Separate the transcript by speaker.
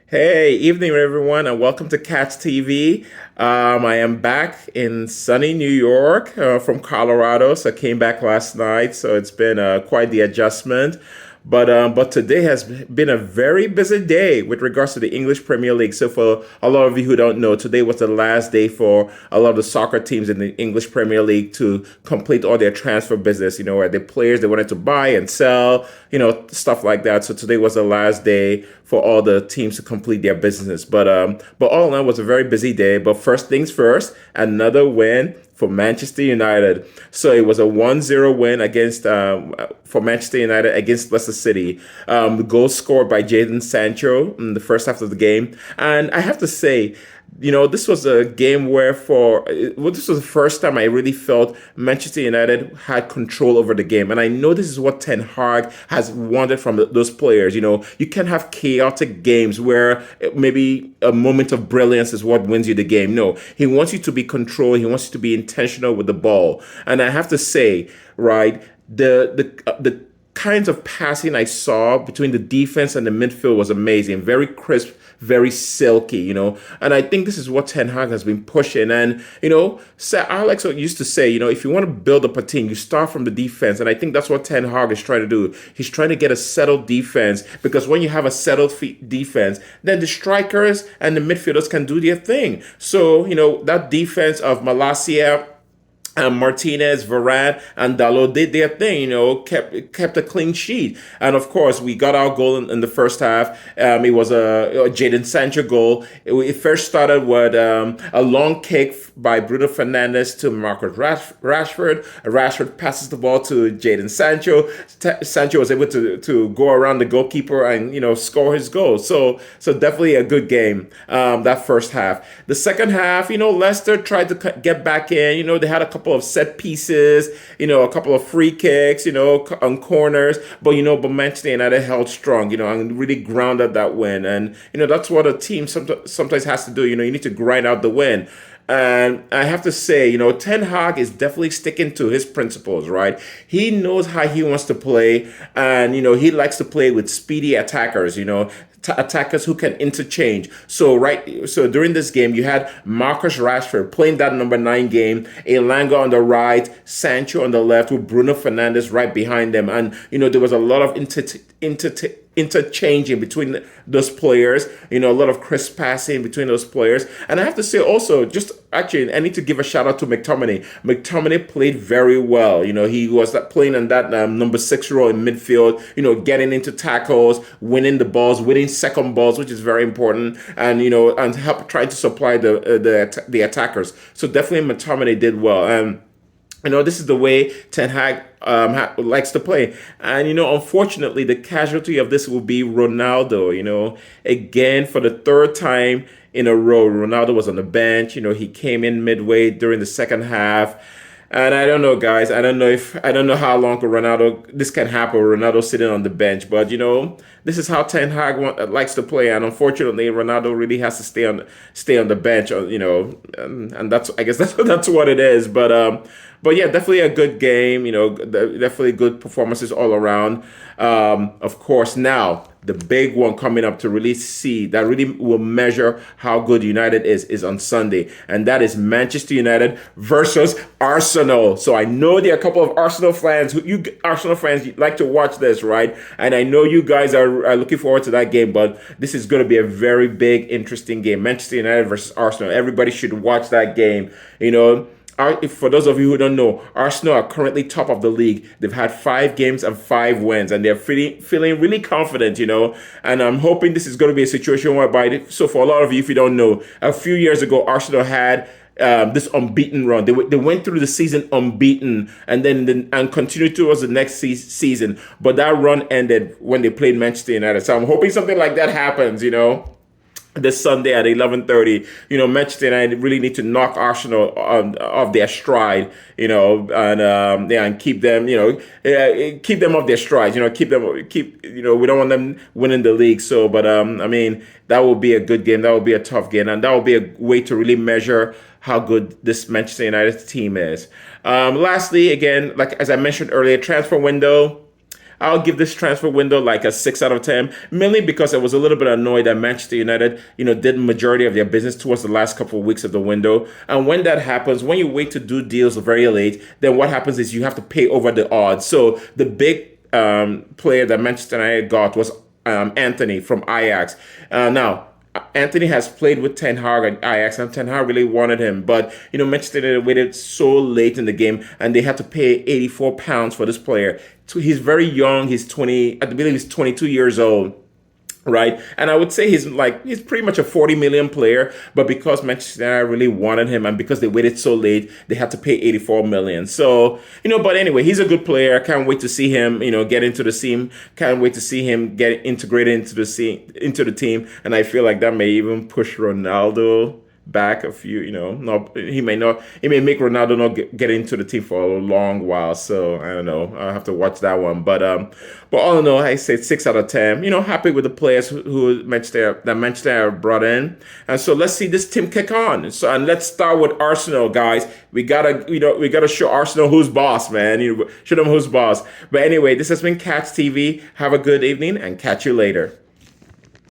Speaker 1: Hey, evening everyone, and welcome to Catch TV. I am back in sunny New York from Colorado. So I came back last night, so it's been quite the adjustment. But today has been a very busy day with regards to the English Premier League. So for a lot of you who don't know, today was the last day for a lot of the soccer teams in the English Premier League to complete all their transfer business. Where the players they wanted to buy and sell, stuff like that. So today was the last day for all the teams to complete their business. But all in all, it was a very busy day. But first things first, another win for Manchester United. So it was a 1-0 win against for Manchester United against Leicester City. The goal scored by Jadon Sancho in the first half of the game. And I have to say, this was a game where this was the first time I really felt Manchester United had control over the game. And I know this is what Ten Hag has wanted from those players. You can have chaotic games where maybe a moment of brilliance is what wins you the game. No, he wants you to be controlled. He wants you to be intentional with the ball. And I have to say, right, the kinds of passing I saw between the defense and the midfield was amazing. Very crisp, very silky. And I think this is what Ten Hag has been pushing. And, Sir Alex used to say, if you want to build up a team, you start from the defense. And I think that's what Ten Hag is trying to do. He's trying to get a settled defense, because when you have a settled defense, then the strikers and the midfielders can do their thing. So, that defense of Malacia and Martinez, Varane, and Dalot did their thing, kept a clean sheet. And of course, we got our goal in the first half. It was a Jadon Sancho goal. It first started with a long kick by Bruno Fernandes to Marcus Rashford. Rashford passes the ball to Jadon Sancho. Sancho was able to go around the goalkeeper and score his goal. So definitely a good game. That first half. The second half, Leicester tried to get back in. They had a couple of set pieces, a couple of free kicks, on corners, but Manchester United held strong, and really grounded that win. And that's what a team sometimes has to do. You need to grind out the win. And I have to say, Ten Hag is definitely sticking to his principles, right? He knows how he wants to play, and he likes to play with speedy attackers, attackers who can interchange. So during this game, you had Marcus Rashford playing that number 9 game, Elanga on the right, Sancho on the left, with Bruno Fernandes right behind them. And there was a lot of interchanging between those players, a lot of crisp passing between those players. And I have to say also, I need to give a shout out to McTominay. McTominay played very well. He was playing in that number 6 role in midfield, getting into tackles, winning the balls, winning second balls, which is very important, and and help trying to supply the attackers. So definitely McTominay did well. And this is the way Ten Hag likes to play. And, unfortunately, the casualty of this will be Ronaldo. Again, for the third time in a row, Ronaldo was on the bench. He came in midway during the second half. And I don't know, guys. I don't know how long this can happen. Ronaldo sitting on the bench, but this is how Ten Hag likes to play, and unfortunately, Ronaldo really has to stay on the bench. And I guess that's what it is. But yeah, definitely a good game. Definitely good performances all around. Of course, now the big one coming up to really see that really will measure how good United is on Sunday, and that is Manchester United versus Arsenal. So I know there are a couple of Arsenal fans you like to watch this, right? And I know you guys are looking forward to that game, but this is going to be a very big, interesting game. Manchester United versus Arsenal. Everybody should watch that game. For those of you who don't know, Arsenal are currently top of the league. They've had 5 games and 5 wins, and they're feeling really confident, And I'm hoping this is going to be a situation whereby, so for a lot of you, if you don't know, a few years ago, Arsenal had this unbeaten run. They went through the season unbeaten, and then continued towards the next season. But that run ended when they played Manchester United. So I'm hoping something like that happens, this Sunday at 11:30. Manchester United really need to knock Arsenal off their stride, and keep them, keep them off their strides, we don't want them winning the league. So, but that will be a good game. That will be a tough game, and that will be a way to really measure how good this Manchester United team is. Lastly, again, like as I mentioned earlier, transfer window. I'll give this transfer window like a 6 out of 10, mainly because I was a little bit annoyed that Manchester United, did the majority of their business towards the last couple of weeks of the window. And when that happens, when you wait to do deals very late, then what happens is you have to pay over the odds. So the big player that Manchester United got was Anthony from Ajax. Now, Anthony has played with Ten Hag at Ajax, and Ten Hag really wanted him. But Manchester United waited so late in the game, and they had to pay £84 for this player. So he's very young. He's 20. I believe he's 22 years old. Right, and I would say he's pretty much a 40 million player, but because Manchester United really wanted him and because they waited so late, they had to pay 84 million. So but anyway, he's a good player. I can't wait to see him get into the team. Can't wait to see him get integrated into the team, and I feel like that may even push Ronaldo back a few. No, he may not. He may make Ronaldo not get into the team for a long while. So I don't know. I'll have to watch that one. But all in all, I say 6 out of 10. Happy with the players who Manchester brought in, and so let's see this team kick on. So and let's start with Arsenal, guys. We gotta show Arsenal who's boss, man. Show them who's boss. But anyway, this has been Catch TV. Have a good evening, and catch you later.